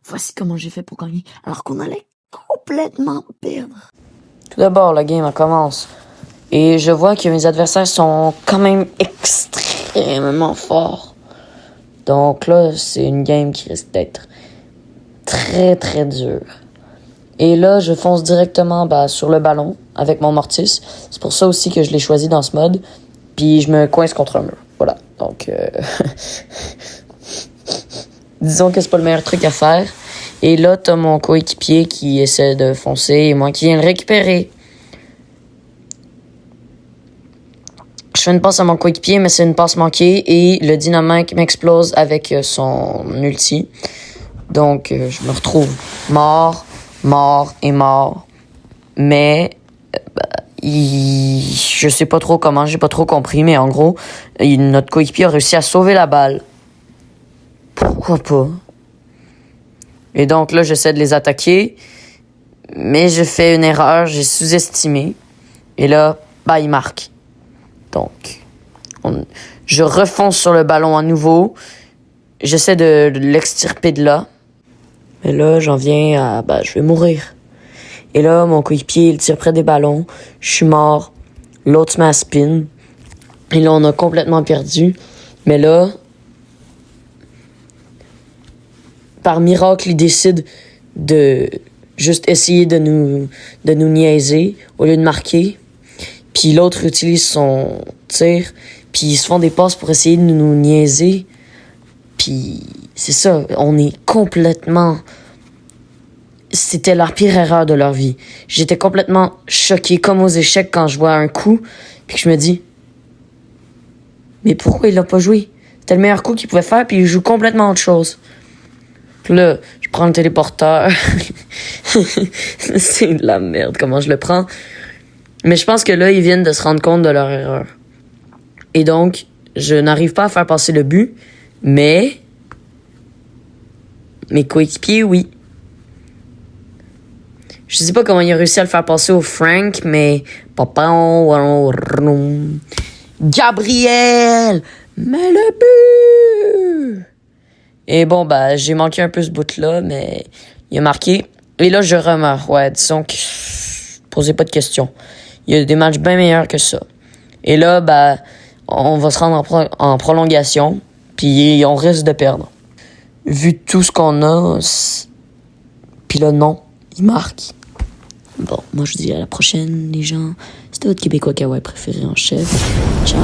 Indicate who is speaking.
Speaker 1: voici comment j'ai fait pour gagner, alors qu'on allait complètement perdre.
Speaker 2: Tout d'abord, la game commence. Et je vois que mes adversaires sont quand même extrêmement forts. Donc là, c'est une game qui risque d'être très très dure. Et là, je fonce directement sur le ballon avec mon mortis. C'est pour ça aussi que je l'ai choisi dans ce mode. Puis je me coince contre un mur. Voilà. Donc, disons que c'est pas le meilleur truc à faire. Et là, t'as mon coéquipier qui essaie de foncer et moi qui viens le récupérer. Je fais une passe à mon coéquipier, mais c'est une passe manquée et le dynamite m'explose avec son ulti. Donc, je me retrouve mort. Mais, je sais pas trop comment, j'ai pas trop compris, mais en gros, notre coéquipier a réussi à sauver la balle. Pourquoi pas? Et donc là, j'essaie de les attaquer, mais je fais une erreur, j'ai sous-estimé. Et là, il marque. Donc, je refonce sur le ballon à nouveau. J'essaie de l'extirper de là. Mais là, j'en viens à... je vais mourir. Et là, mon coéquipier, il tire près des ballons. Je suis mort. L'autre se met à spin. Et là, on a complètement perdu. Mais là, par miracle, il décide de juste essayer de nous niaiser au lieu de marquer. Puis l'autre utilise son tir. Puis ils se font des passes pour essayer de nous niaiser. Puis c'est ça, on est complètement... C'était la pire erreur de leur vie. J'étais complètement choqué, comme aux échecs, quand je vois un coup. Puis que je me dis... Mais pourquoi il l'a pas joué? C'était le meilleur coup qu'il pouvait faire, puis il joue complètement autre chose. Puis là, je prends le téléporteur. C'est de la merde, comment je le prends. Mais je pense que là, ils viennent de se rendre compte de leur erreur. Et donc, je n'arrive pas à faire passer le but, mais mes coéquipiers, oui. Je sais pas comment il a réussi à le faire passer au Frank, mais... Gabriel! Mais le but! Et bon, j'ai manqué un peu ce bout-là, mais il a marqué. Et là, je remeurs. Ouais, disons que... Posez pas de questions. Il y a des matchs bien meilleurs que ça. Et là, on va se rendre en prolongation, puis on risque de perdre. Vu tout ce qu'on a, puis là, non, il marque. Bon, moi, je vous dis à la prochaine, les gens. C'était votre Québécois kawaii préféré en chef. Ciao!